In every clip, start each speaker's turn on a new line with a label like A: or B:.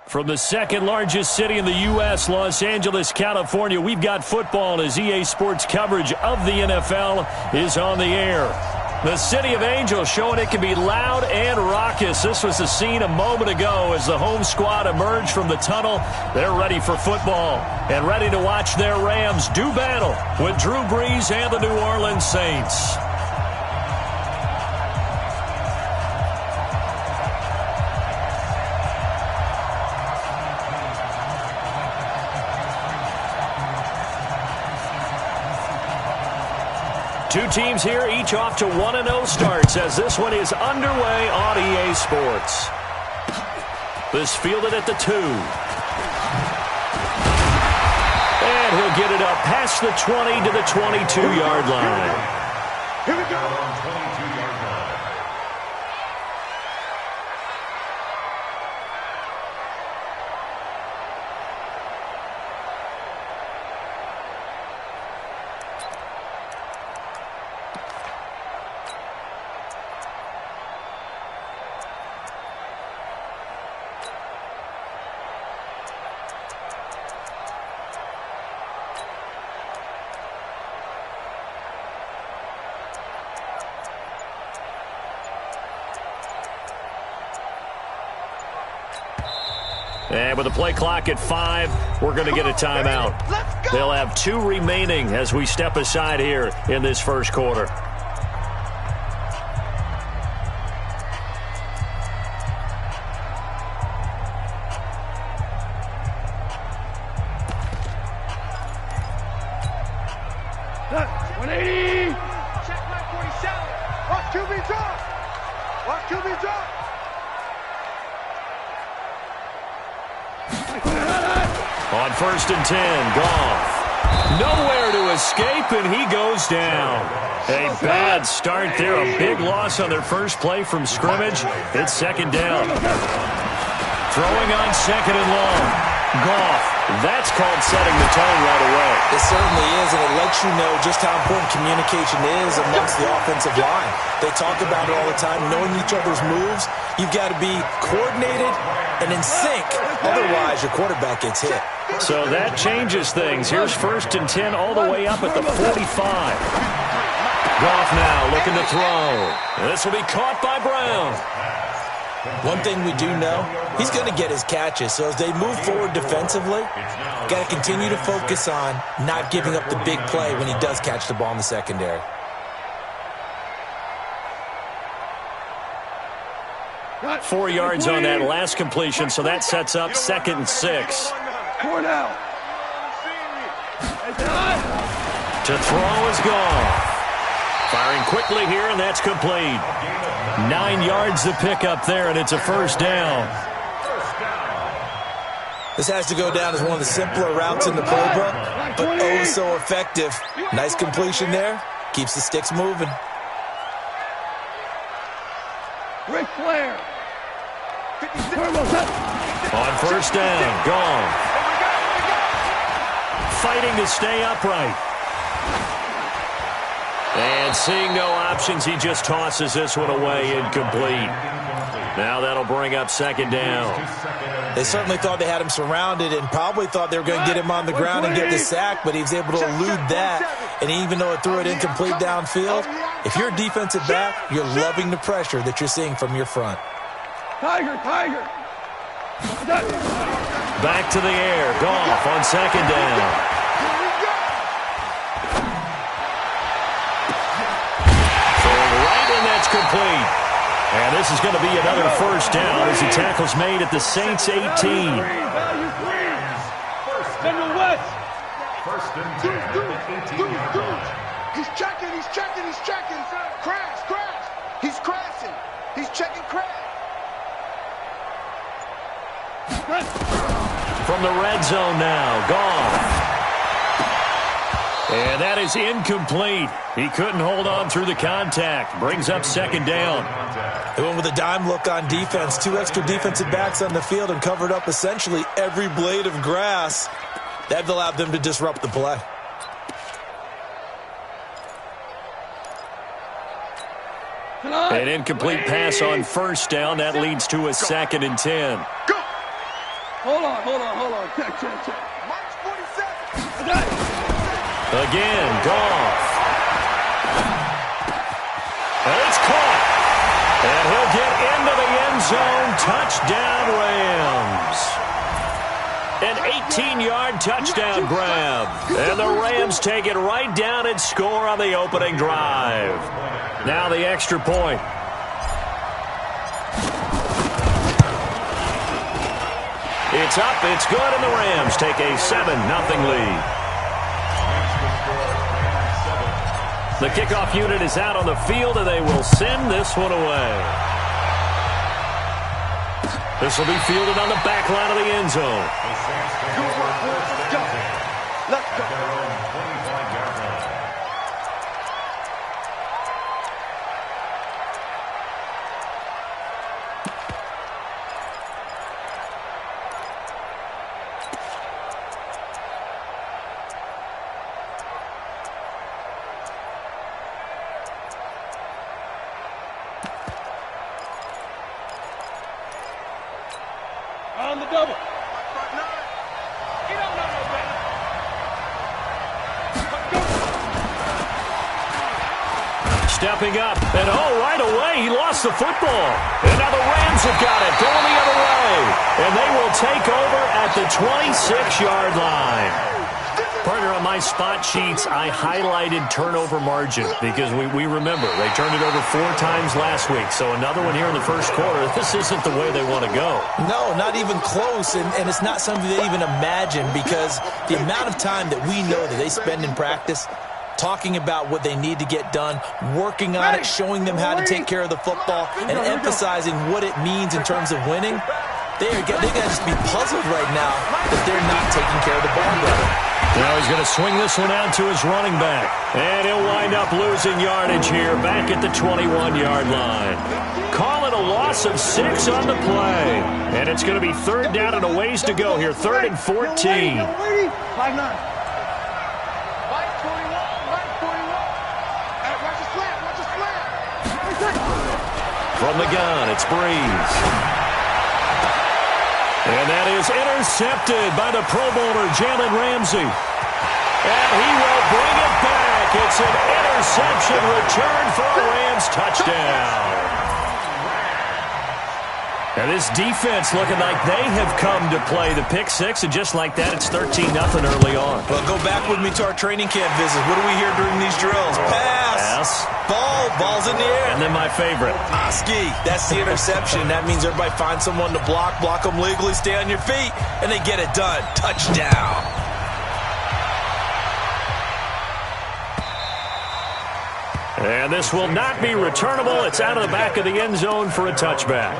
A: From the second largest city in the U.S., Los Angeles, California, we've got football as EA Sports coverage of the NFL is on the air. The City of Angels showing it can be loud and raucous. This was the scene a moment ago as the home squad emerged from the tunnel. They're ready for football and ready to watch their Rams do battle with Drew Brees and the New Orleans Saints. Two teams here, each off to 1-0 starts as this one is underway on EA Sports. This fielded at the 2. And he'll get it up past the 20 to the 22-yard line.
B: Here we go. 22-yard line.
A: And with the play clock at 5, we're going to get a timeout. They'll have 2 remaining as we step aside here in this first quarter.
B: Check my 47. Watch QB drop. Watch QB drop.
A: On 1st and 10, Goff. Nowhere to escape, and he goes down. A bad start there. A big loss on their first play from scrimmage. It's second down. Throwing on 2nd and long. Goff. That's called setting the tone right away.
C: It certainly is, and it lets you know just how important communication is amongst the offensive line. They talk about it all the time, knowing each other's moves. You've got to be coordinated and in sync. Otherwise, your quarterback gets hit.
A: So that changes things. Here's 1st and 10 all the way up at the 45. Goff now looking to throw. This will be caught by Brown.
C: One thing we do know, he's going to get his catches. So as they move forward defensively, got to continue to focus on not giving up the big play when he does catch the ball in the secondary.
A: Got 4 yards on that last completion, so that sets up 2nd and 6. To throw is gone. Firing quickly here, and that's complete. 9 yards to pick up there, and it's a first down.
C: This has to go down as one of the simpler routes in the playbook, but oh so effective. Nice completion there. Keeps the sticks moving.
B: Ric Flair.
A: On 1st down, gone. Fighting to stay upright. And seeing no options, he just tosses this one away, incomplete. Now that'll bring up 2nd down.
C: They certainly thought they had him surrounded and probably thought they were going to get him on the ground and get the sack, but he was able to elude that. And even though it threw it incomplete downfield, if you're a defensive back, you're loving the pressure that you're seeing from your front.
B: Tiger.
A: Back to the air. Goff on 2nd down. That's complete. And this is going to be another first down as the tackle's made at the Saints 18.
B: First and 10. He's checking. Crash. He's crashing. He's checking crash.
A: From the red zone now, Goff. And that is incomplete. He couldn't hold on through the contact. Brings up 2nd down.
C: They went with a dime look on defense. 2 extra defensive backs on the field and covered up essentially every blade of grass. That allowed them to disrupt the play.
A: An incomplete pass on 1st down. That leads to a 2nd and 10.
B: Hold on. Check. March 47.
A: Again, Goff. And it's caught. And he'll get into the end zone. Touchdown, Rams. An 18-yard touchdown grab. And the Rams take it right down and score on the opening drive. Now the extra point. It's up, it's good, and the Rams take a 7-0 lead. The kickoff unit is out on the field, and they will send this one away. This will be fielded on the back line of the end zone.
B: Let's go. On the double. He don't know no better.
A: Stepping up, and right away, he lost the football. And now the Rams have got it, going the other way. And they will take over at the 26-yard line. Partner, on my spot sheets, I highlighted turnover margin because we remember they turned it over 4 times last week. So another one here in the first quarter. This isn't the way they want to go.
C: No, not even close, and it's not something they even imagine because the amount of time that we know that they spend in practice talking about what they need to get done, working on it, showing them how to take care of the football, and emphasizing what it means in terms of winning. They got to just be puzzled right now that they're not taking care of the ball better.
A: Now he's going to swing this one out to his running back. And he'll wind up losing yardage here back at the 21-yard line. Call it a loss of 6 on the play. And it's going to be third down and a ways to go here. 3rd and 14.
B: 5-9. Mike 41. Watch the slant.
A: From the gun, it's Breeze. And that is intercepted by the Pro Bowler, Jalen Ramsey. And he will bring it back. It's an interception return for a Rams touchdown. And this defense looking like they have come to play the pick six, and just like that, it's 13-0 early on.
C: Well, go back with me to our training camp visit. What do we hear during these drills? Pass. Ball's in the air.
A: And then my favorite.
C: Oski, that's the interception. That means everybody finds someone to block them legally, stay on your feet, and they get it done. Touchdown.
A: And this will not be returnable. It's out of the back of the end zone for a touchback.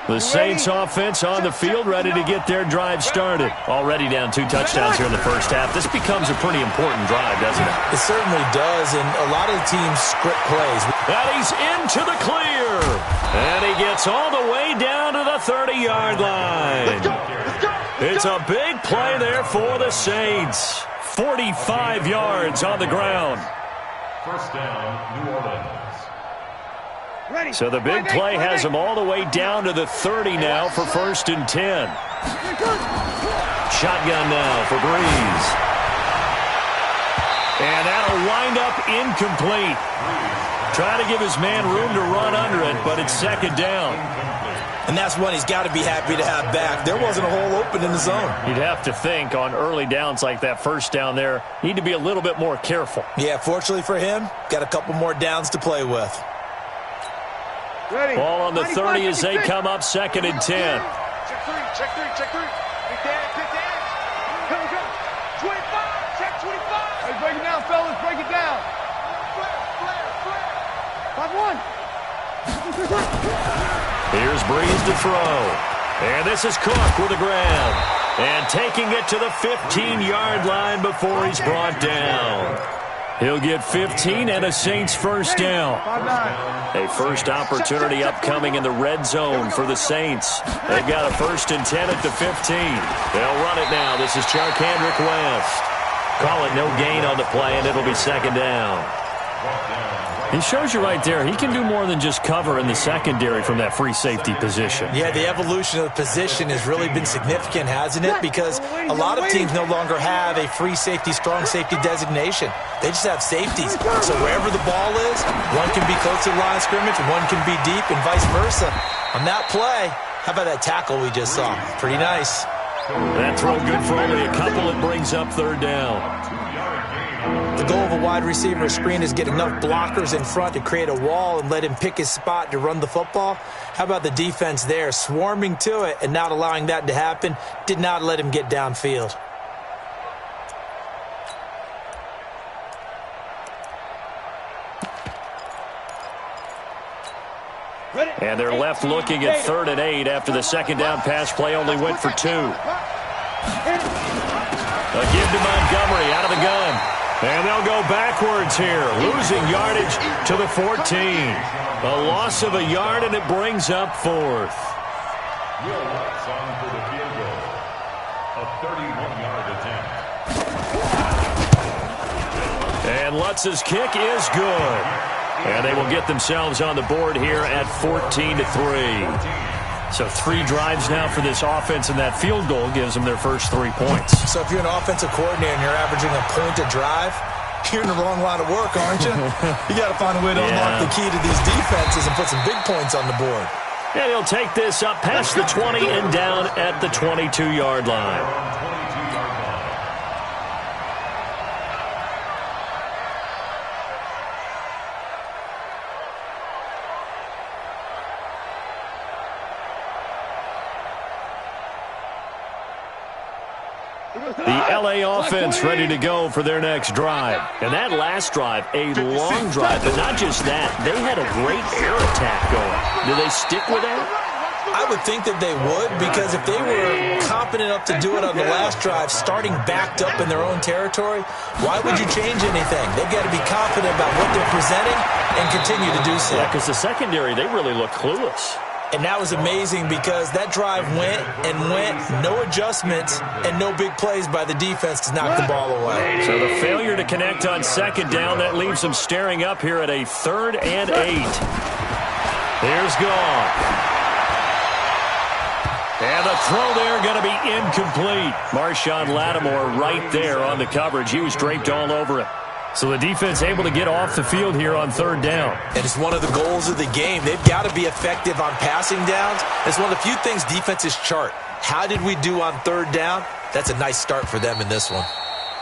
A: The Saints offense on the field, ready to get their drive started. Already down 2 touchdowns here in the first half. This becomes a pretty important drive, doesn't it?
C: It certainly does, and a lot of the teams script plays.
A: And he's into the clear. And he gets all the way down to the 30-yard line. It's a big play there for the Saints. 45 yards on the ground.
D: First down, New Orleans.
A: So the big play has him all the way down to the 30 now for 1st and 10. Shotgun now for Breeze. And that'll wind up incomplete. Trying to give his man room to run under it, but it's 2nd down.
C: And that's one he's got to be happy to have back. There wasn't a hole open in the zone.
A: You'd have to think on early downs like that, 1st down there, need to be a little bit more careful.
C: Yeah, fortunately for him, got a couple more downs to play with.
B: Ready.
A: Ball on the 30 as they come up 2nd and 10.
B: Check three. Big dance. Here we go. 25. Check 25. Hey, break it down, fellas. Break it down. Flare. 5-1.
A: Here's Breeze to throw. And this is Cook with a grab. And taking it to the 15-yard line before he's brought down. He'll get 15 and a Saints 1st down. A first opportunity upcoming in the red zone for the Saints. They've got a 1st and 10 at the 15. They'll run it now. This is Charkandrick West. Call it no gain on the play, and it'll be 2nd down. He shows you right there, he can do more than just cover in the secondary from that free safety position.
C: Yeah, the evolution of the position has really been significant, hasn't it? Because a lot of teams no longer have a free safety, strong safety designation. They just have safeties. So wherever the ball is, one can be close to the line of scrimmage, one can be deep, and vice versa. On that play, how about that tackle we just saw? Pretty nice.
A: That throw good for only a couple. It brings up third down.
C: The goal of a wide receiver screen is get enough blockers in front to create a wall and let him pick his spot to run the football. How about the defense there, swarming to it and not allowing that to happen? Did not let him get downfield.
A: And they're left looking at 3rd and 8 after the second down pass play only went for 2. A give to Montgomery out of the gun. And they'll go backwards here, losing yardage to the 14. A loss of a yard, and it brings up 4th.
D: Will Lutz on for the field goal. A 31-yard attempt.
A: And Lutz's kick is good. And they will get themselves on the board here at 14-3. So 3 drives now for this offense, and that field goal gives them their first 3 points.
C: So if you're an offensive coordinator and you're averaging a point a drive, you're in the wrong line of work, aren't you? You got to find a way to unlock the key to these defenses and put some big points on the board.
A: And he'll take this up past the 20 and down at the 22-yard line. The L.A. offense ready to go for their next drive. And that last drive, a long drive, but not just that. They had a great air attack going. Do they stick with that?
C: I would think that they would, because if they were confident enough to do it on the last drive, starting backed up in their own territory, why would you change anything? They've got to be confident about what they're presenting and continue to do so.
A: Yeah, because the secondary, they really look clueless.
C: And that was amazing because that drive went and went, no adjustments, and no big plays by the defense to knock the ball away.
A: So the failure to connect on second down, that leaves them staring up here at a 3rd and 8. Here's Goff. And the throw there going to be incomplete. Marshawn Lattimore right there on the coverage. He was draped all over it. So the defense able to get off the field here on 3rd down.
C: And it's one of the goals of the game. They've got to be effective on passing downs. It's one of the few things defenses chart. How did we do on 3rd down? That's a nice start for them in this one.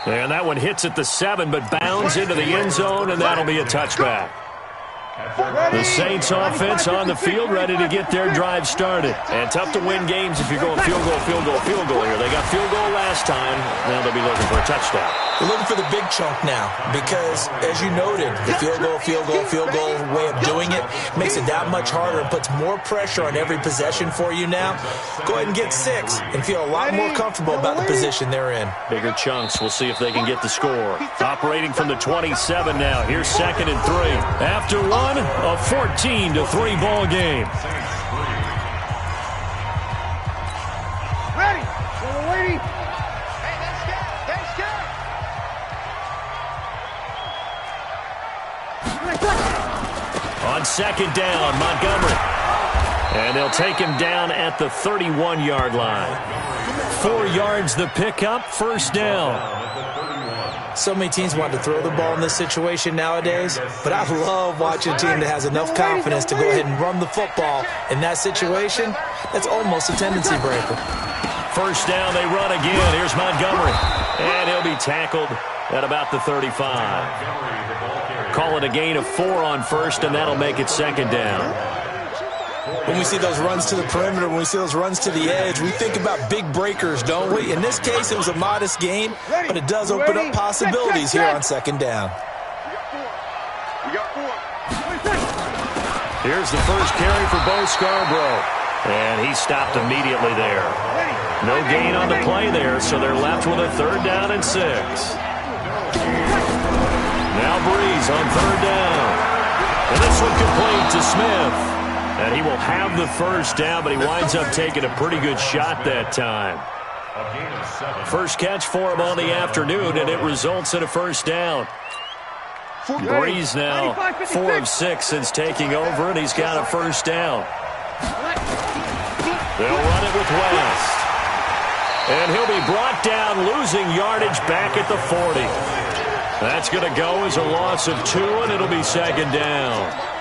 A: And that one hits at the 7, but bounds into the end zone, and that'll be a touchback. The Saints offense on the field ready to get their drive started. And tough to win games if you're going field goal, field goal, field goal here. They got field goal last time. Now they'll be looking for a touchdown.
C: They're looking for the big chunk now because, as you noted, the field goal, field goal, field goal way of doing it makes it that much harder and puts more pressure on every possession for you now. Go ahead and get 6 and feel a lot more comfortable about the position they're in.
A: Bigger chunks. We'll see if they can get the score. Operating from the 27 now. Here's 2nd and 3. After one, a 14-3 ball game.
B: Ready. So waiting. Hey, that's good. That's good.
A: On 2nd down, Montgomery. And they'll take him down at the 31-yard line. 4 yards the pickup, 1st down.
C: So many teams want to throw the ball in this situation nowadays, but I love watching a team that has enough confidence to go ahead and run the football. In that situation, that's almost a tendency breaker.
A: 1st down, they run again. Here's Montgomery. And he'll be tackled at about the 35. Call it a gain of 4 on 1st, and that'll make it 2nd down.
C: When we see those runs to the perimeter, when we see those runs to the edge, we think about big breakers, don't we? In this case, it was a modest game, but it does open up possibilities here on 2nd down.
B: We got 4.
A: Here's the first carry for Bo Scarborough. And he stopped immediately there. No gain on the play there, so they're left with a 3rd down and 6. Now Breeze on 3rd down. And this one complete to Smith. And he will have the 1st down, but he winds up taking a pretty good shot that time. First catch for him on the afternoon, and it results in a 1st down. Breeze now 4 of 6 since taking over, and he's got a first down. They'll run it with West. And he'll be brought down, losing yardage back at the 40. That's going to go as a loss of 2, and it'll be second down.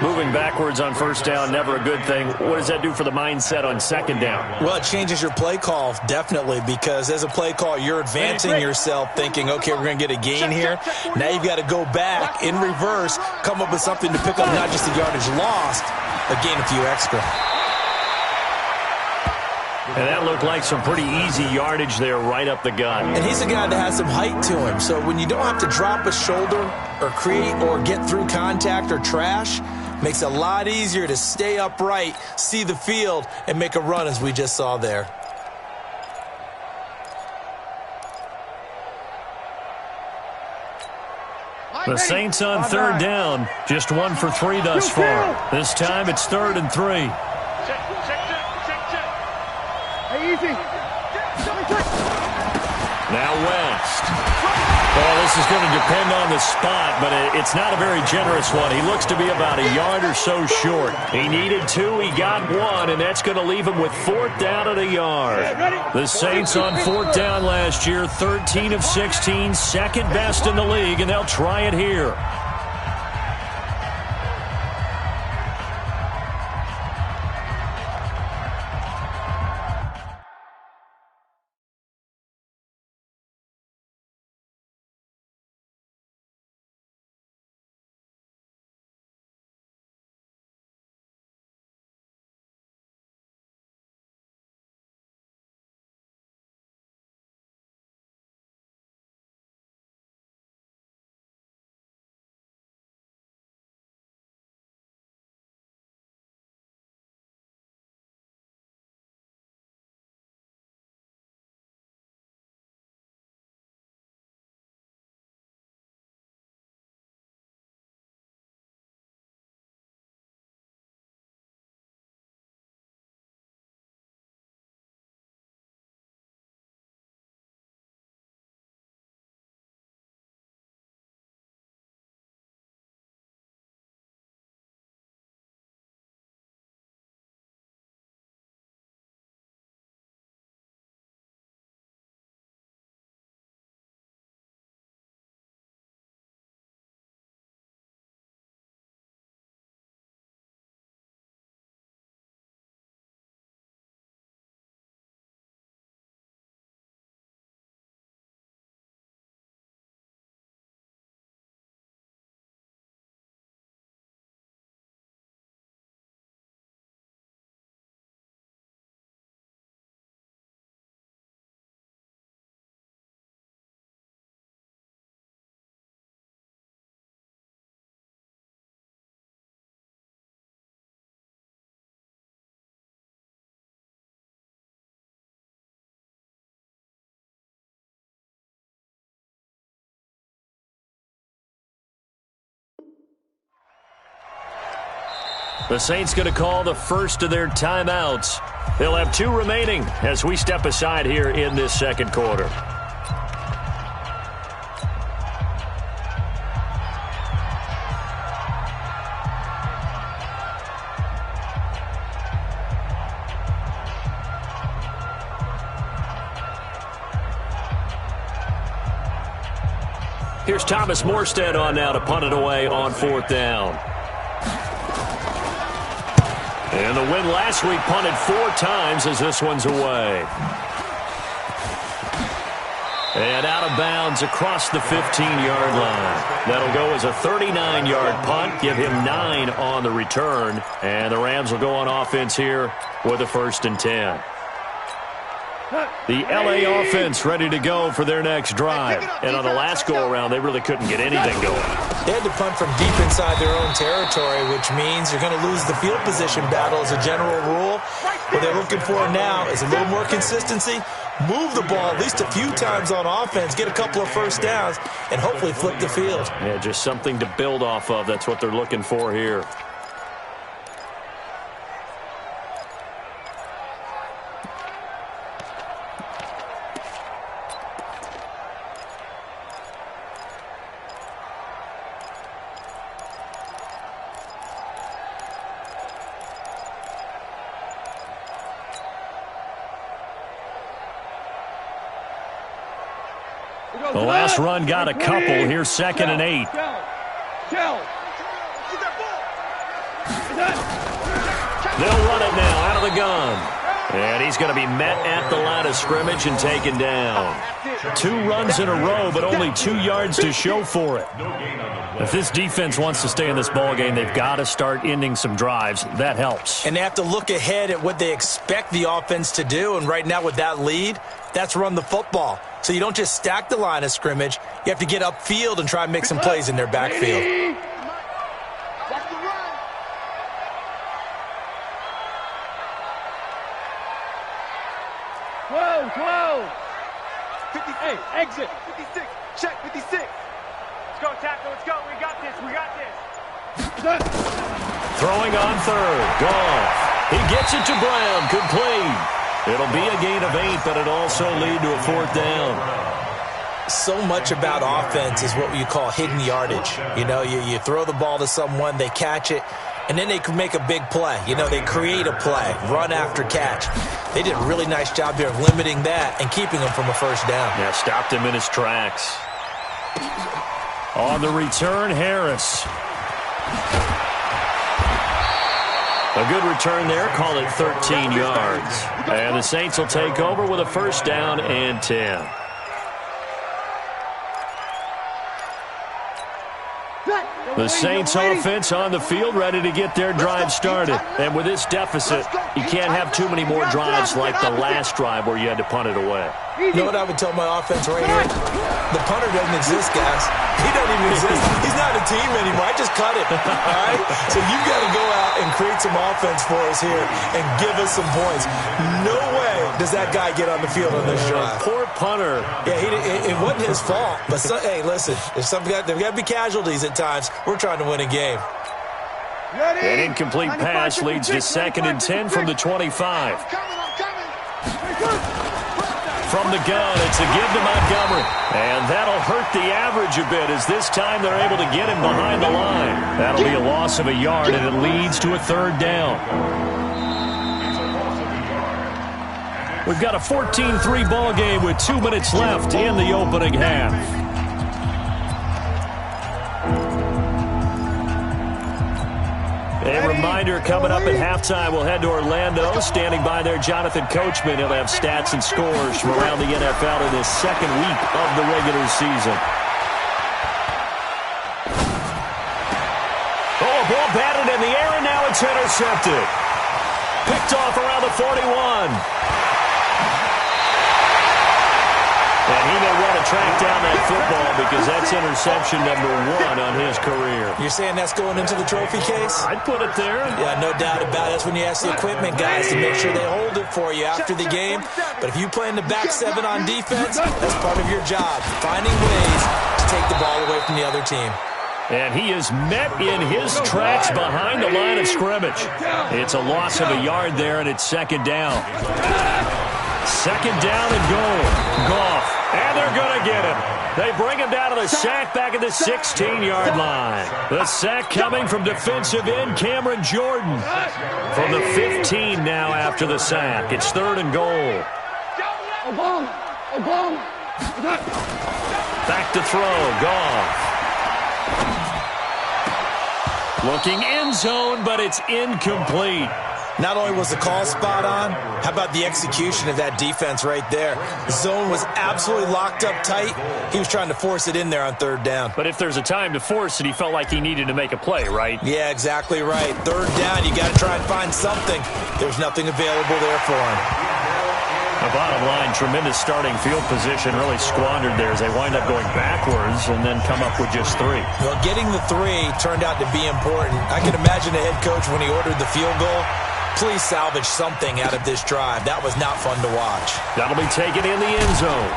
A: Moving backwards on first down, never a good thing. What does that do for the mindset on second down?
C: Well, it changes your play call, definitely, because as a play call, you're advancing yourself thinking, okay, we're going to get a gain here. Now you've got to go back in reverse, come up with something to pick up not just the yardage lost, but gain a few extra.
A: And that looked like some pretty easy yardage there right up the gut.
C: And he's a guy that has some height to him, so when you don't have to drop a shoulder or create or get through contact or trash, makes it a lot easier to stay upright, see the field, and make a run as we just saw there.
A: The Saints on third down, just 1 for 3 thus far. This time it's 3rd and 3.
B: Hey, easy.
A: Now West. Well, this is going to depend on the spot, but it's not a very generous one. He looks to be about a yard or so short. He needed 2, he got 1, and that's going to leave him with 4th down at a yard. The Saints on 4th down last year, 13 of 16, second best in the league, and they'll try it here. The Saints going to call the first of their timeouts. They'll have 2 remaining as we step aside here in this second quarter. Here's Thomas Morstead on now to punt it away on 4th down. And the win last week punted 4 times as this one's away. And out of bounds across the 15-yard line. That'll go as a 39-yard punt, give him 9 on the return. And the Rams will go on offense here with a 1st and 10. The L.A. offense ready to go for their next drive. And on the last go-around, they really couldn't get anything going.
C: They had to punt from deep inside their own territory, which means you're going to lose the field position battle as a general rule. What they're looking for now is a little more consistency, move the ball at least a few times on offense, get a couple of first downs, and hopefully flip the field.
A: Yeah, just something to build off of. That's what they're looking for here. The last run got a couple. Here's 2nd and 8. They'll run it now out of the gun. And he's going to be met at the line of scrimmage and taken down. 2 runs in a row, but only 2 yards to show for it. If this defense wants to stay in this ballgame, they've got to start ending some drives. That helps.
C: And they have to look ahead at what they expect the offense to do. And right now with that lead, that's run the football. So you don't just stack the line of scrimmage. You have to get upfield and try and make some plays in their backfield.
B: Whoa! 58, exit. 56, check, 56. Let's go, tackle, let's go. We got this.
A: Throwing on 3rd. Goff. He gets it to Brown. Complete. It'll be a gain of 8, but it'll also lead to a 4th down.
C: So much about offense is what you call hidden yardage. You know, you throw the ball to someone, they catch it, and then they can make a big play. You know, they create a play, run after catch. They did a really nice job there of limiting that and keeping him from a 1st down.
A: Yeah, stopped him in his tracks. On the return, Harris. A good return there. Call it 13 yards. And the Saints will take over with a 1st down and 10. The Saints offense on the field, ready to get their drive started. And with this deficit, you can't have too many more drives like the last drive where you had to punt it away.
C: You know what I would tell my offense right here? The punter doesn't exist, guys. He doesn't even exist. He's not a team anymore. I just cut it, all right? So you've got to go out and create some offense for us here and give us some points. No way does that guy get on the field on this drive.
A: Poor punter.
C: Yeah, it wasn't his fault. But, hey, listen, there's got to be casualties at times. We're trying to win a game.
A: An incomplete pass leads to 2nd and 10 from the 25. From the gun, it's a give to Montgomery. And that'll hurt the average a bit as this time they're able to get him behind the line. That'll be a loss of a yard, and it leads to a 3rd down. We've got a 14-3 ball game with 2 minutes left in the opening half. A reminder, coming up at halftime, we'll head to Orlando. Standing by there, Jonathan Coachman. He'll have stats and scores from around the NFL in this 2nd week of the regular season. Oh, a ball batted in the air, and now it's intercepted. Picked off around the 41. And he may want to track down that football because that's interception number 1 on his career.
C: You're saying that's going into the trophy case?
A: I'd put it there.
C: Yeah, no doubt about it. That's when you ask the equipment guys to make sure they hold it for you after the game. But if you play in the back 7 on defense, that's part of your job, finding ways to take the ball away from the other team.
A: And he is met in his tracks behind the line of scrimmage. It's a loss of a yard there, and it's 2nd down. 2nd down and goal. Goff. And they're going to get him. They bring him down to the sack back at the 16-yard line. The sack coming from defensive end Cameron Jordan. From the 15 now after the sack. It's 3rd and goal. Back to throw. Goff. Looking end zone, but it's incomplete.
C: Not only was the call spot on, how about the execution of that defense right there? The zone was absolutely locked up tight. He was trying to force it in there on 3rd down.
A: But if there's a time to force it, he felt like he needed to make a play, right?
C: Yeah, exactly right. 3rd down, you got to try and find something. There's nothing available there for him.
A: The bottom line, tremendous starting field position, really squandered there as they wind up going backwards and then come up with just 3.
C: Well, getting the 3 turned out to be important. I can imagine the head coach when he ordered the field goal. Please salvage something out of this drive. That was not fun to watch.
A: That'll be taken in the end zone.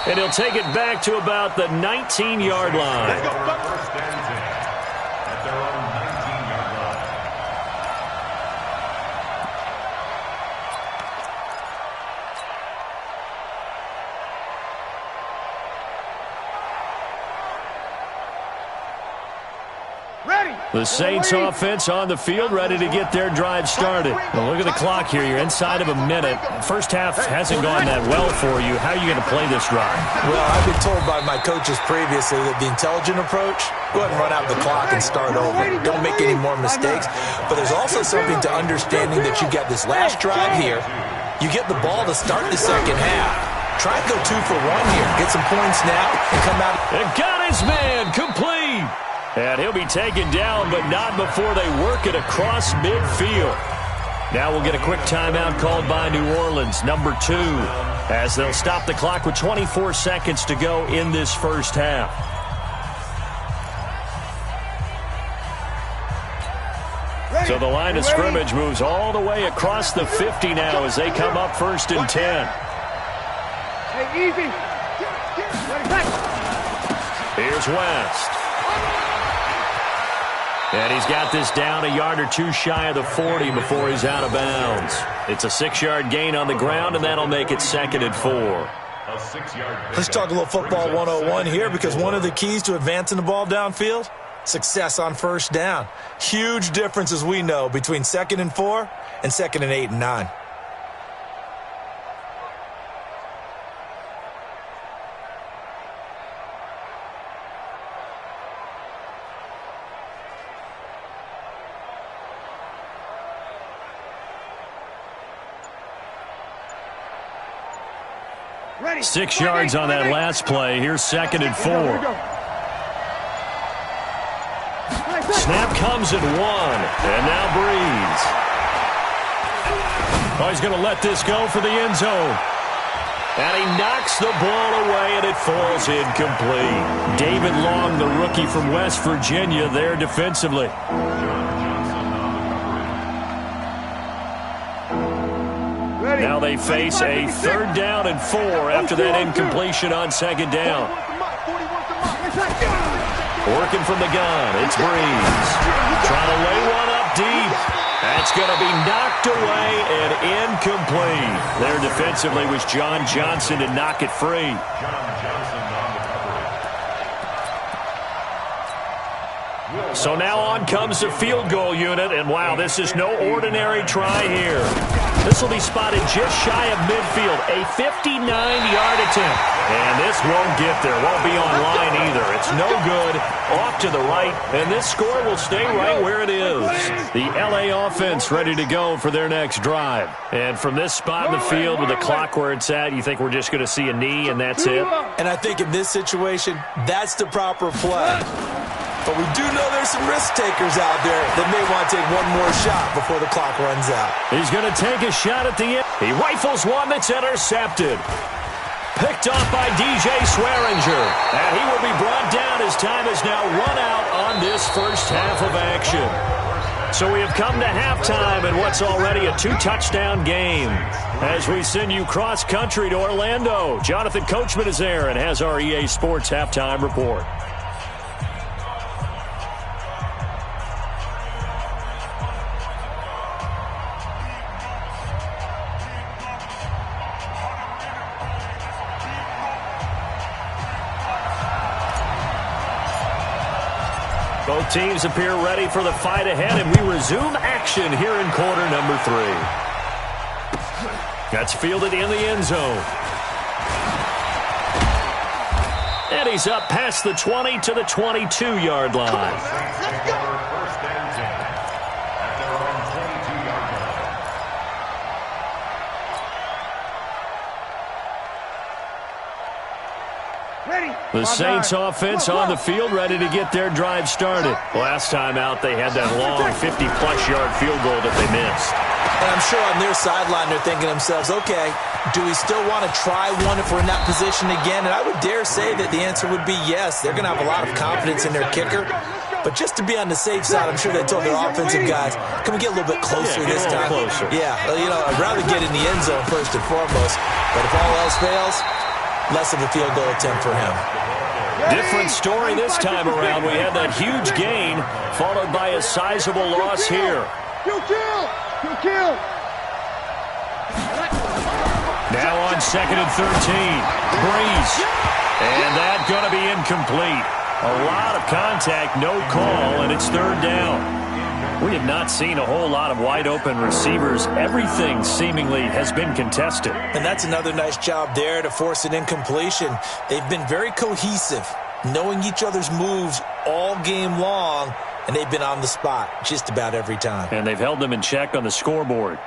A: And he'll take it back to about the 19-yard line.
B: Ready.
A: The Saints offense on the field, ready to get their drive started. Well, look at the clock here. You're inside of a minute. First half hasn't gone that well for you. How are you going to play this drive?
C: Well, I've been told by my coaches previously that the intelligent approach, go ahead and run out the clock and start over. Don't make any more mistakes. But there's also something to understanding that you got this last drive here. You get the ball to start the second half. Try and go 2 for 1 here. Get some points now and come out.
A: And got his man complete. And he'll be taken down, but not before they work it across midfield. Now we'll get a quick timeout called by New Orleans, number 2, as they'll stop the clock with 24 seconds to go in this first half. So the line of scrimmage moves all the way across the 50 now as they come up 1st and 10.
B: Hey, easy.
A: Here's West. And he's got this down a yard or 2 shy of the 40 before he's out of bounds. It's a 6-yard gain on the ground, and that'll make it 2nd and 4.
C: Let's talk a little football 101 here, because one of the keys to advancing the ball downfield, success on first down. Huge difference, as we know, between 2nd and 4 and 2nd and 8 and 9.
B: Ready.
A: 6 yards on that last play. Here's 2nd and 4. Snap comes at 1. And now Breeze. Oh, he's going to let this go for the end zone. And he knocks the ball away, and it falls incomplete. David Long, the rookie from West Virginia, there defensively. Now they face a 3rd down and 4 after that incompletion on 2nd down. Working from the gun, it's Breeze. Trying to lay one up deep. That's going to be knocked away and incomplete. There defensively was John Johnson to knock it free. So now on comes the field goal unit, and wow, this is no ordinary try here. This will be spotted just shy of midfield, a 59-yard attempt. And this won't get there, won't be on line either. It's no good, off to the right, and this score will stay right where it is. The LA offense ready to go for their next drive. And from this spot in the field with the clock where it's at, you think we're just going to see a knee and that's it?
C: And I think in this situation, that's the proper play. But we do know there's some risk takers out there that may want to take one more shot before the clock runs out.
A: He's going to take a shot at the end. He rifles one that's intercepted. Picked off by DJ Swearinger. And he will be brought down as time has now run out on this first half of action. So we have come to halftime in what's already a 2-touchdown game. As we send you cross-country to Orlando, Jonathan Coachman is there and has our EA Sports halftime report. Both teams appear ready for the fight ahead, and we resume action here in quarter number 3. That's fielded in the end zone. And he's up past the 20 to the 22-yard line. The Saints offense on the field ready to get their drive started. Last time out, they had that long 50-plus-yard field goal that they missed.
C: And I'm sure on their sideline they're thinking to themselves, okay, do we still want to try one if we're in that position again? And I would dare say that the answer would be yes. They're going to have a lot of confidence in their kicker. But just to be on the safe side, I'm sure they told their offensive guys, can we get a little bit closer this time?
A: Closer.
C: Yeah, you know, I'd rather get in the end zone first and foremost. But if all else fails, less of a field goal attempt for him.
A: Different story this time around. We had that huge gain, followed by a sizable loss here.
B: Kill.
A: Now on 2nd and 13. Breeze. And that's going to be incomplete. A lot of contact, no call, and it's third down. We have not seen a whole lot of wide-open receivers. Everything seemingly has been contested.
C: And that's another nice job there to force an incompletion. They've been very cohesive, knowing each other's moves all game long, and they've been on the spot just about every time.
A: And they've held them in check on the scoreboard.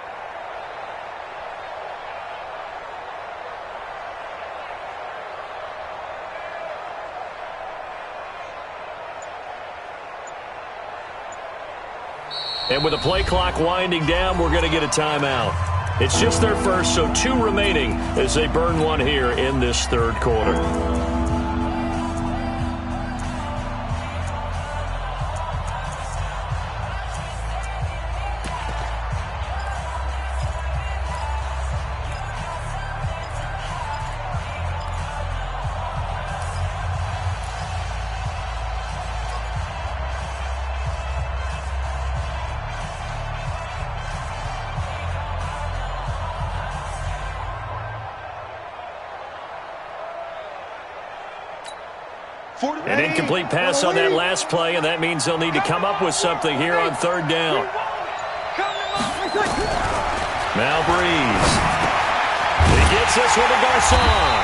A: And with the play clock winding down, we're going to get a timeout. It's just their first, so 2 remaining as they burn one here in this third quarter. An incomplete pass on that last play, and that means they'll need to come up with something here on third down. Now Breeze. He gets this one to Garcon.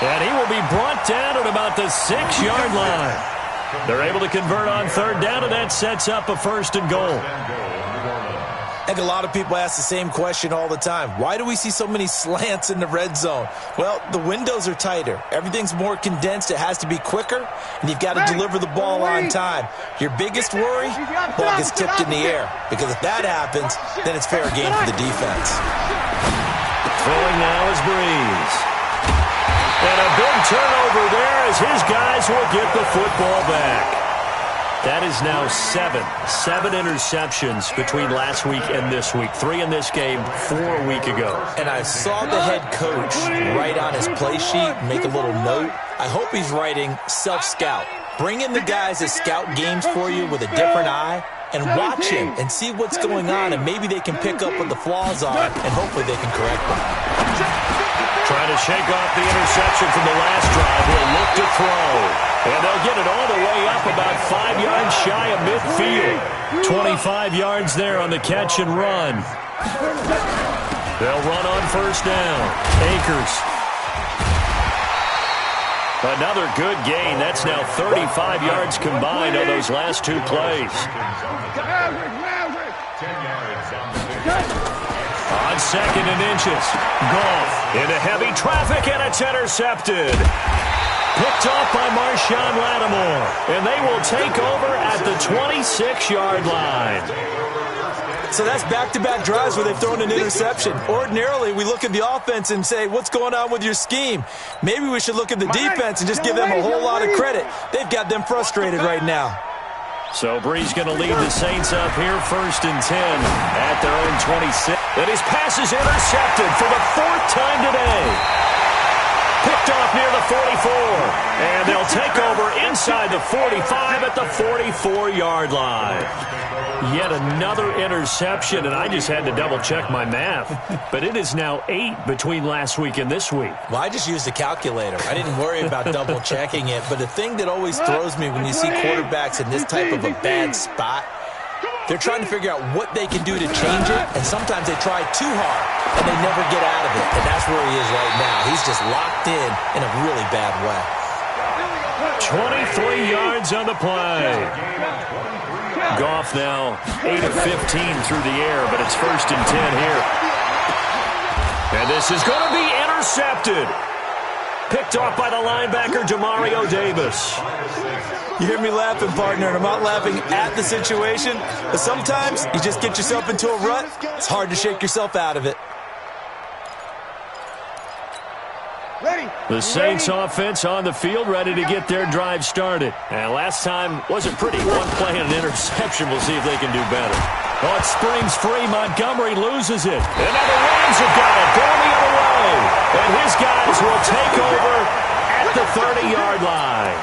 A: And he will be brought down at about the 6-yard line. They're able to convert on third down, and that sets up a first and goal.
C: I think a lot of people ask the same question all the time. Why do we see so many slants in the red zone? Well, the windows are tighter. Everything's more condensed. It has to be quicker, and you've got to deliver the ball on time. Your biggest worry? Ball gets tipped in the air, because if that happens, then it's fair game for the defense.
A: Throwing now is Breeze. And a big turnover there as his guys will get the football back. That is now 7 interceptions between last week and this week. 3 in this game, 4 a week ago.
C: And I saw the head coach write on his play sheet, make a little note. I hope he's writing self-scout. Bring in the guys that scout games for you with a different eye and watch him and see what's going on, and maybe they can pick up what the flaws are, and hopefully they can correct them.
A: Trying to shake off the interception from the last drive. He'll look to throw. And they'll get it all the way up about 5 yards shy of midfield. 25 yards there on the catch and run. They'll run on first down. Akers. Another good gain. That's now 35 yards combined on those last 2 plays. On second and inches. Goff into heavy traffic, and it's intercepted. Picked off by Marshawn Lattimore. And they will take over at the 26-yard line.
C: So that's back-to-back drives where they've thrown an interception. Ordinarily, we look at the offense and say, what's going on with your scheme? Maybe we should look at the defense and just give them a whole lot of credit. They've got them frustrated right now.
A: So Breeze going to lead the Saints up here, 1st and 10 at their own 26. And his pass is intercepted for the 4th time today. Picked off near the 44. And they'll take over inside the 45 at the 44-yard line. Yet another interception, and I just had to double-check my math. But it is now 8 between last week and this week.
C: Well, I just used a calculator. I didn't worry about double-checking it. But the thing that always throws me when you see quarterbacks in this type of a bad spot, they're trying to figure out what they can do to change it, and sometimes they try too hard, and they never get out of it. And that's where he is right now. He's just locked in a really bad way.
A: 23 yards on the play. Goff now 8 of 15 through the air, but it's 1st and 10 here. And this is going to be intercepted. Picked off by the linebacker, Demario Davis.
C: You hear me laughing, partner, and I'm not laughing at the situation, but sometimes you just get yourself into a rut. It's hard to shake yourself out of it.
A: The Saints offense on the field, ready to get their drive started. And last time wasn't pretty. 1 play and an interception. We'll see if they can do better. Oh, it springs free. Montgomery loses it. And now the Rams have got it. Going the other way. And his guys will take over at the 30-yard line.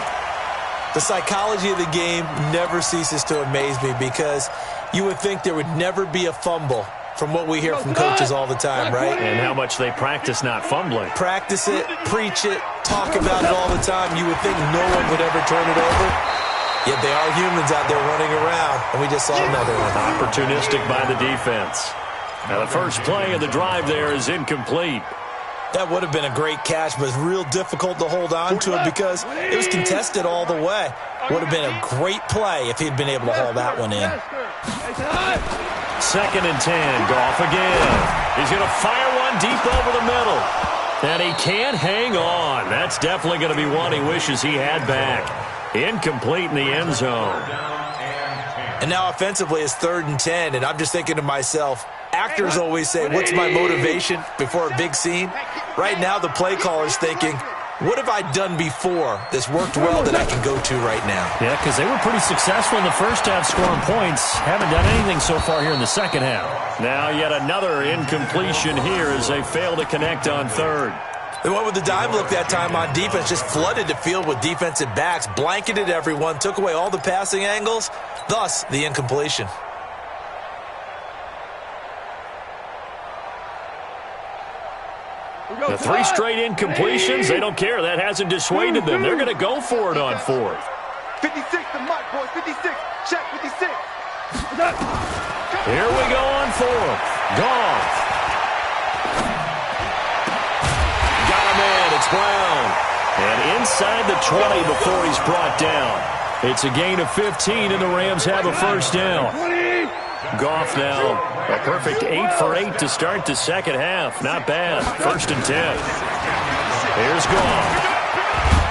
C: The psychology of the game never ceases to amaze me, because you would think there would never be a fumble from what we hear from coaches all the time, right?
A: And how much they practice not fumbling.
C: Practice it, preach it, talk about it all the time. You would think no one would ever turn it over. Yet they are humans out there running around, and we just saw another one.
A: Opportunistic by the defense. Now the first play of the drive there is incomplete.
C: That would have been a great catch, but it's real difficult to hold on to it because it was contested all the way. Would have been a great play if he'd been able to haul that one in.
A: 2nd and 10. Goff again. He's going to fire one deep over the middle. And he can't hang on. That's definitely going to be one he wishes he had back. Incomplete in the end zone.
C: And now offensively it's 3rd and 10, and I'm just thinking to myself, actors always say, what's my motivation before a big scene? Right now the play caller's thinking, what have I done before that's worked well that I can go to right now?
A: Yeah, because they were pretty successful in the first half scoring points. Haven't done anything so far here in the second half. Now yet another incompletion here as they fail to connect on 3rd.
C: They went with the dime look that time on defense, just flooded the field with defensive backs, blanketed everyone, took away all the passing angles, thus the incompletion.
A: The 3 straight incompletions, they don't care. That hasn't dissuaded them. They're going to go for it on 4th.
B: 56 to Mike, boys. 56. Check 56.
A: Here we go on 4th. Goff. Got him in. It's Brown. And inside the 20 before he's brought down. It's a gain of 15, and the Rams have a first down. Goff now, a perfect 8 for 8 to start the second half. Not bad. 1st and 10. Here's Goff.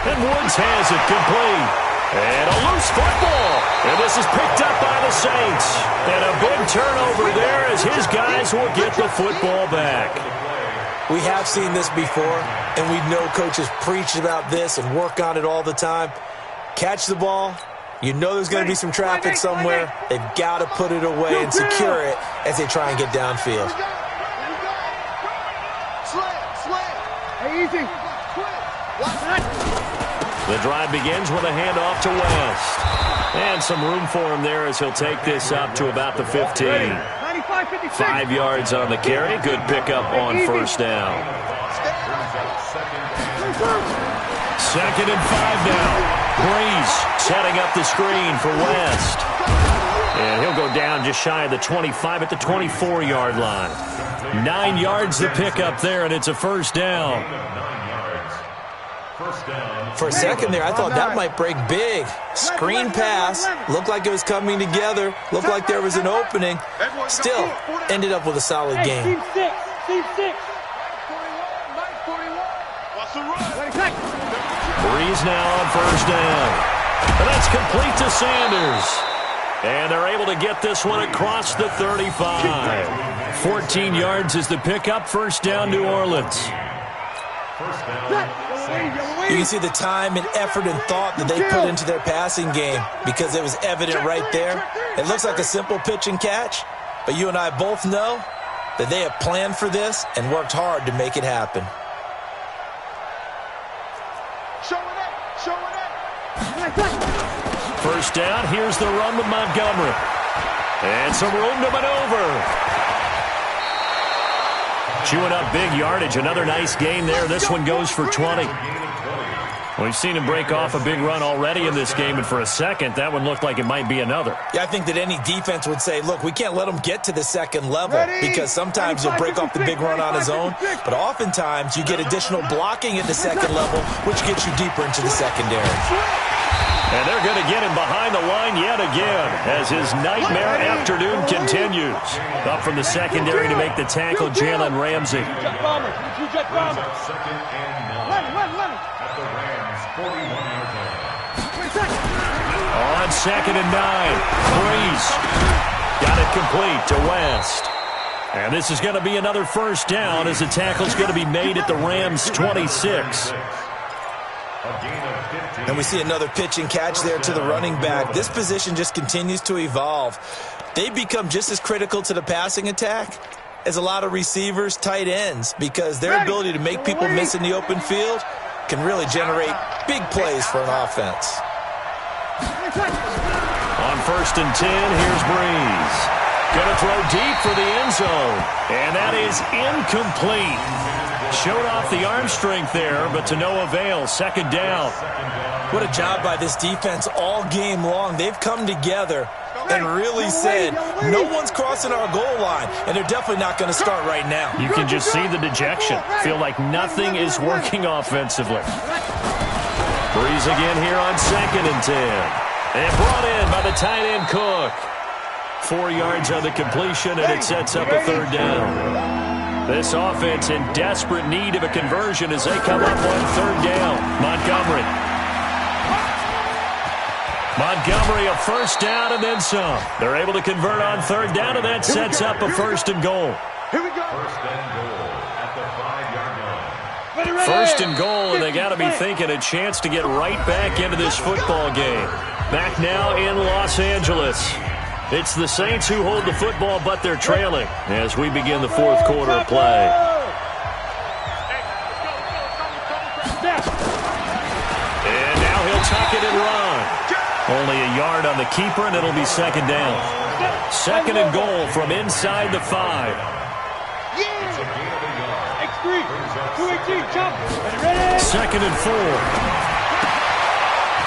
A: And Woods has it complete. And a loose football. And this is picked up by the Saints. And a big turnover there as his guys will get the football back.
C: We have seen this before, and we know coaches preach about this and work on it all the time. Catch the ball. You know there's going to be some traffic somewhere. They've got to put it away and secure it as they try and get downfield.
A: The drive begins with a handoff to West. And some room for him there as he'll take this up to about the 15. 5 yards on the carry. Good pickup on 1st down. 2nd and 5 now. Breeze setting up the screen for West. And he'll go down just shy of the 25 at the 24-yard line. 9 yards the pickup there, and it's a first down.
C: For a second there, I thought that might break big. Screen pass. Looked like it was coming together. Looked like there was an opening. Still, ended up with a solid game.
A: Breeze now on 1st down. And that's complete to Sanders. And they're able to get this one across the 35. 14 yards is the pickup. 1st down, New Orleans.
C: You can see the time and effort and thought that they put into their passing game because it was evident right there. It looks like a simple pitch and catch, but you and I both know that they have planned for this and worked hard to make it happen.
A: First down, here's the run with Montgomery. And some room to maneuver. Chewing up big yardage, another nice gain there. This one goes for 20. We've seen him break off a big run already in this game, and for a second, that one looked like it might be another.
C: Yeah, I think that any defense would say, look, we can't let him get to the second level because sometimes he'll break off the big run on his own, but oftentimes you get additional blocking at the second level, which gets you deeper into the secondary.
A: And they're going to get him behind the line yet again as his nightmare afternoon continues. Up from the secondary to make the tackle, Jalen Ramsey. On 2nd and 9, Breeze got it complete to West. And this is going to be another first down as the tackle's going to be made at the Rams' 26.
C: And we see another pitch and catch there to the running back. This position just continues to evolve. They become just as critical to the passing attack as a lot of receivers, tight ends, because their ability to make people miss in the open field can really generate big plays for an offense.
A: On 1st and 10, here's Breeze. Going to throw deep for the end zone. And that is incomplete. Showed off the arm strength there, but to no avail. Second down.
C: What a job by this defense all game long. They've come together and really said, no one's crossing our goal line, and they're definitely not going to start right now.
A: You can just see the dejection. Feel like nothing is working offensively. Breeze again here on 2nd and 10. And brought in by the tight end Cook. 4 yards on the completion, and it sets up a 3rd down. This offense in desperate need of a conversion as they come up on 3rd down. Montgomery, a 1st down and then some. They're able to convert on 3rd down, and that sets up a 1st and goal.
B: Here we go.
D: 1st and goal at the 5-yard line.
A: 1st and goal, and they got to be thinking a chance to get right back into this football game. Back now in Los Angeles. It's the Saints who hold the football, but they're trailing as we begin the 4th quarter of play. And now he'll tuck it and run. Only a yard on the keeper, and it'll be 2nd down. 2nd and goal from inside the 5.
B: X3, 218, jump.
A: 2nd and 4.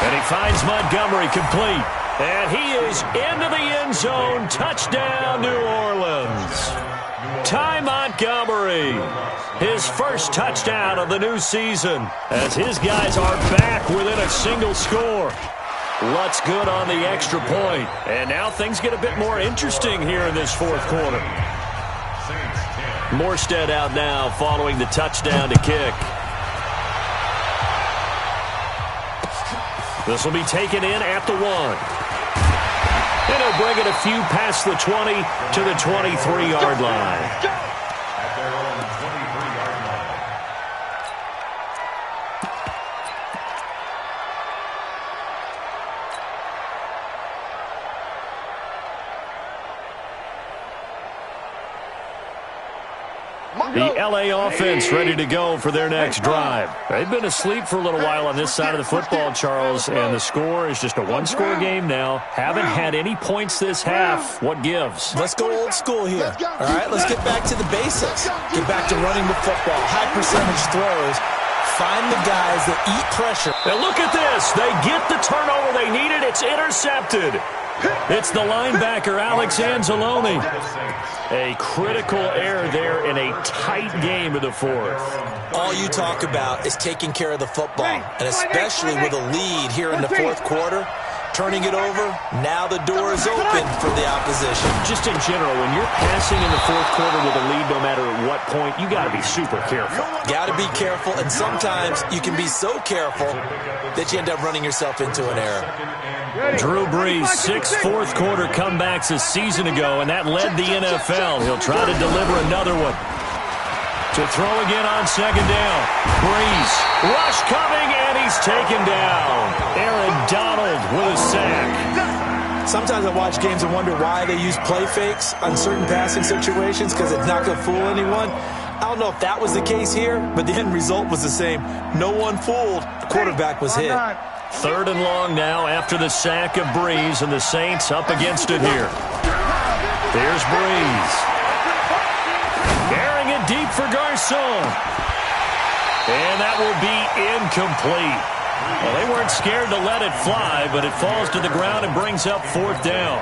A: And he finds Montgomery complete. And he is into the end zone. Touchdown, New Orleans. Ty Montgomery, his 1st touchdown of the new season, as his guys are back within a single score. What's good on the extra point. And now things get a bit more interesting here in this 4th quarter. Morstead out now following the touchdown to kick. This will be taken in at the 1. And he'll bring it a few past the 20 to the 23-yard line.
D: At their own 23-yard line.
A: The L.A. offense ready to go for their next drive. They've been asleep for a little while on this side of the football, Charles, and the score is just a 1-score game now. Haven't had any points this half. What gives?
C: Let's go old school here. All right, let's get back to the basics. Get back to running the football, high percentage throws. Find the guys that eat pressure.
A: And look at this. They get the turnover they needed. It's intercepted. It's the linebacker, Alex Anzalone. A critical error there in a tight game in the 4th.
C: All you talk about is taking care of the football, and especially with a lead here in the 4th quarter, turning it over, now the door is open for the opposition.
A: Just in general, when you're passing in the 4th quarter with a lead, no matter at what point, you got to be super careful.
C: Got to be careful, and sometimes you can be so careful that you end up running yourself into an error.
A: Drew Brees, 6 4th quarter comebacks a season ago, and that led the NFL. He'll try to deliver another one. To throw again on 2nd down. Brees, rush coming, and he's taken down. Aaron Donald with a sack.
C: Sometimes I watch games and wonder why they use play fakes on certain passing situations, because it's not going to fool anyone. I don't know if that was the case here, but the end result was the same. No one fooled. The quarterback was hit.
A: 3rd and long now after the sack of Brees, and the Saints up against it here. There's Brees. Airing it deep for Garcon. And that will be incomplete. Well, they weren't scared to let it fly, but it falls to the ground and brings up 4th down.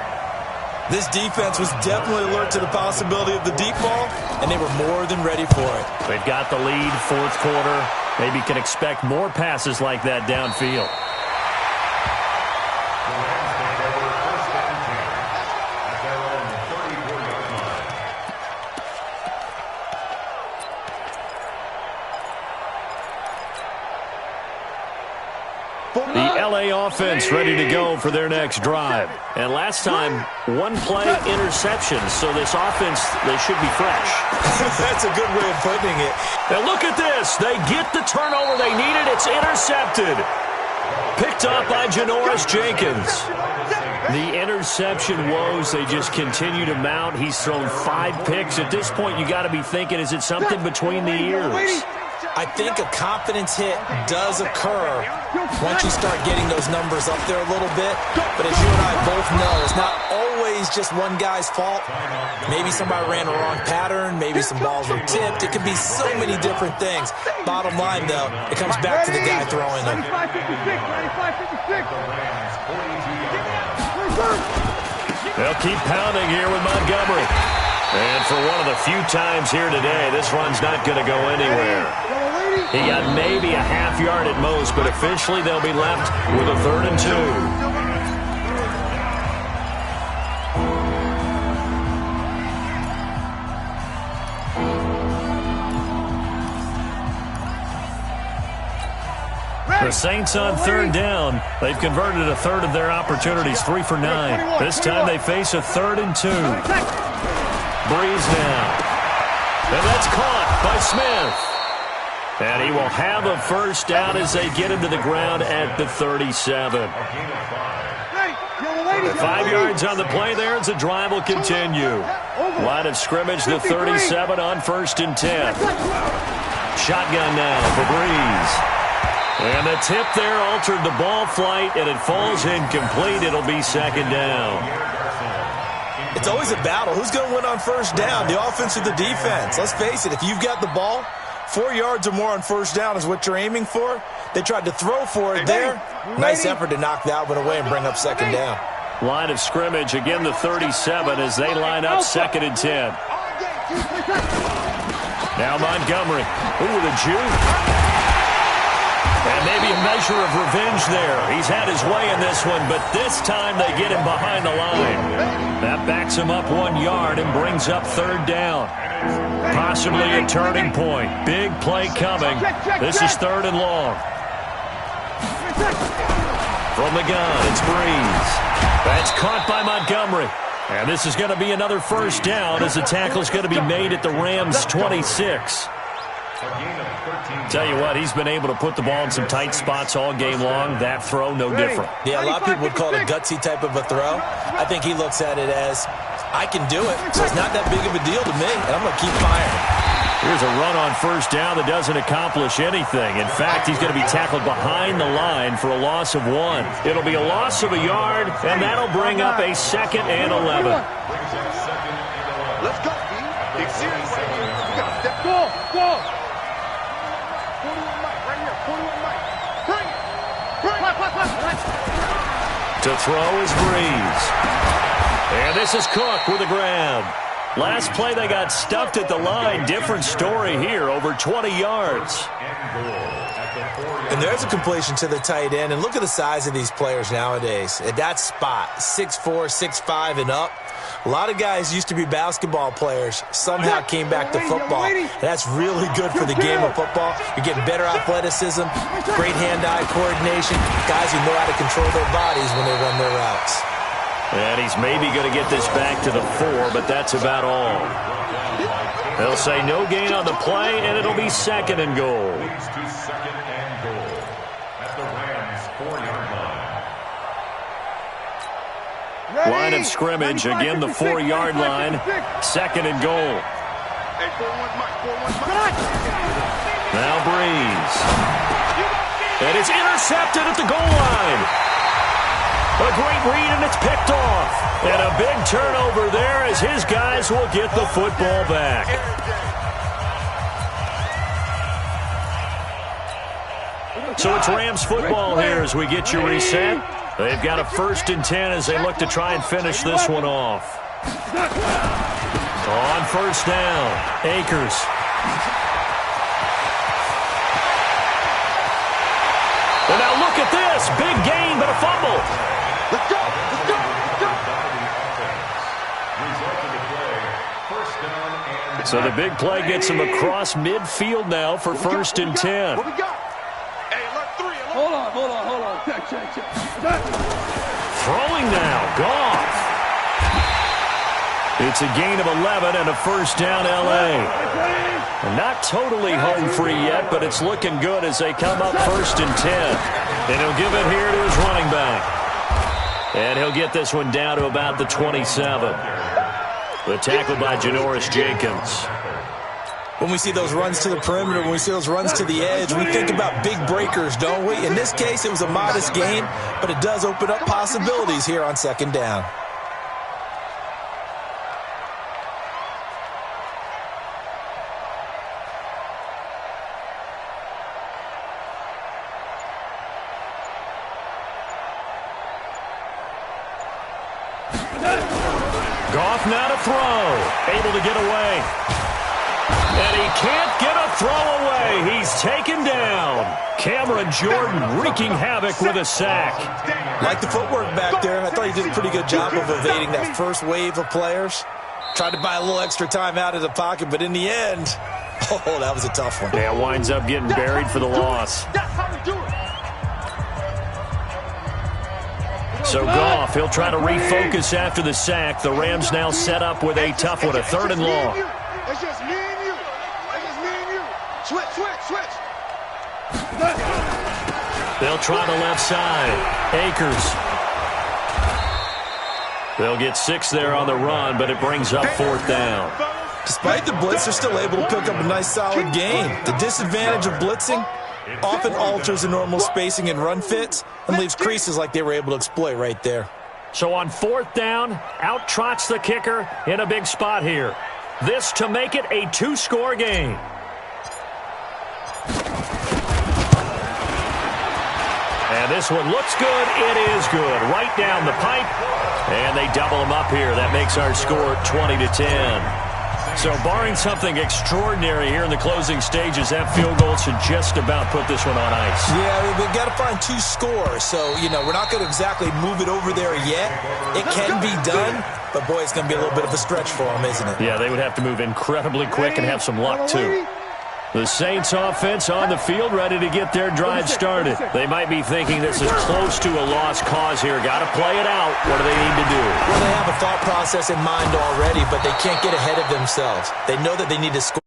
C: This defense was definitely alert to the possibility of the deep ball, and they were more than ready for it.
A: They've got the lead, 4th quarter. Maybe can expect more passes like that downfield. The L.A. offense ready to go for their next drive. And last time, 1 play interception. So this offense, they should be fresh.
C: That's a good way of putting it.
A: Now look at this. They get the turnover they needed. It's intercepted. Picked up by Janoris Jenkins. The interception woes, they just continue to mount. He's thrown 5 picks. At this point, you got to be thinking, is it something between the ears?
C: I think a confidence hit does occur once you start getting those numbers up there a little bit. But as you and I both know, it's not always always just one guy's fault. Maybe somebody ran the wrong pattern. Maybe some balls were tipped. It could be so many different things. Bottom line, though, it comes back to the guy throwing them.
B: 95-56.
A: They'll keep pounding here with Montgomery. And for one of the few times here today, this run's not going to go anywhere. He got maybe a half yard at most, but officially they'll be left with a 3rd and 2. The Saints on 3rd down. They've converted a third of their opportunities, 3 for 9. This time they face a 3rd and 2. Breeze now. And that's caught by Smith. And he will have a first down as they get him to the ground at the 37. 5 yards on the play there as the drive will continue. Line of scrimmage, the 37 on 1st and 10. Shotgun now for Breeze. And the tip there altered the ball flight, and it falls incomplete. It'll be 2nd down.
C: It's always a battle. Who's going to win on 1st down, the offense or the defense? Let's face it, if you've got the ball, 4 yards or more on 1st down is what you're aiming for. They tried to throw for it there. Nice effort to knock that one away and bring up 2nd down.
A: Line of scrimmage, again the 37 as they line up 2nd and 10. Now Montgomery. Ooh, the juke. And maybe a measure of revenge there. He's had his way in this one, but this time they get him behind the line. That backs him up 1 yard and brings up 3rd down. Possibly a turning point. Big play coming. This is 3rd and long. From the gun, it's Breeze. That's caught by Montgomery. And this is going to be another 1st down as the tackle's going to be made at the Rams' 26. Tell you what, he's been able to put the ball in some tight spots all game long. That throw, no different.
C: Yeah, a lot of people would call it a gutsy type of a throw. I think he looks at it as, I can do it, so it's not that big of a deal to me, and I'm going to keep firing.
A: Here's a run on 1st down that doesn't accomplish anything. In fact, he's going to be tackled behind the line for a loss of 1. It'll be a loss of a yard, and that'll bring up a 2nd and 11.
B: Let's go, B. Big series right here. We got to step. Go. 41 Mike, right here. 41 Mike. Bring it.
A: To throw is Breeze. And this is Cook with a grab. Last play they got stuffed at the line. Different story here, over 20 yards.
C: And there's a completion to the tight end. And look at the size of these players nowadays. At that spot, 6'4", 6'5", and up. A lot of guys used to be basketball players, somehow came back to football. And that's really good for the game of football. You're getting better athleticism, great hand-eye coordination, guys who know how to control their bodies when they run their routes.
A: And he's maybe going to get this back to the 4, but that's about all. They'll say no gain on the play, and it'll be 2nd and goal. Line of scrimmage, again the 4-yard line, 2nd and goal. Now Breeze. And it's intercepted at the goal line. A great read, and it's picked off. And a big turnover there as his guys will get the football back. So it's Rams football here as we get you reset. They've got a 1st and 10 as they look to try and finish this one off. On 1st down, Akers. And now look at this. Big gain, but a fumble.
B: Let's go.
A: So the big play gets him across midfield now for 1st and 10.
B: What we got? Hey, alert 3. Hold on. Check.
A: Throwing now, Goff. It's a gain of 11 and a 1st down, L.A. Not totally home free yet, but it's looking good as they come up 1st and 10. And he'll give it here to his running back. And he'll get this one down to about the 27. The tackle by Janoris Jenkins.
C: When we see those runs to the perimeter, when we see those runs to the edge, we think about big breakers, don't we? In this case, it was a modest gain, but it does open up possibilities here on 2nd down.
A: Goff now to throw. Able to get away. And he can't get a throw away. He's taken down. Cameron Jordan wreaking havoc with a sack.
C: Like the footwork back there. I thought he did a pretty good job of evading that first wave of players. Tried to buy a little extra time out of the pocket, but in the end, oh, that was a tough one.
A: Yeah, winds up getting buried for the loss. So Goff, he'll try to refocus after the sack. The Rams now set up with a tough one, a 3rd and long.
B: It's just me and you. It's just me and you. Switch.
A: They'll try the left side. Akers. They'll get 6 there on the run, but it brings up 4th down.
C: Despite the blitz, they're still able to pick up a nice, solid gain. The disadvantage of blitzing often alters the normal spacing and run fits and leaves creases like they were able to exploit right there.
A: So on 4th down, out trots the kicker in a big spot here. This to make it a 2-score game. And this one looks good. It is good. Right down the pipe. And they double them up here. That makes our score 20-10. So barring something extraordinary here in the closing stages, that field goal should just about put this one on ice.
C: Yeah, we've got to find 2 scores. So, we're not going to exactly move it over there yet. It can be done, but boy, it's going to be a little bit of a stretch for them, isn't it?
A: Yeah, they would have to move incredibly quick and have some luck, too. The Saints offense on the field, ready to get their drive started. They might be thinking this is close to a lost cause here. Got to play it out. What do they need to do?
C: Well, they have a thought process in mind already, but they can't get ahead of themselves. They know that they need to score.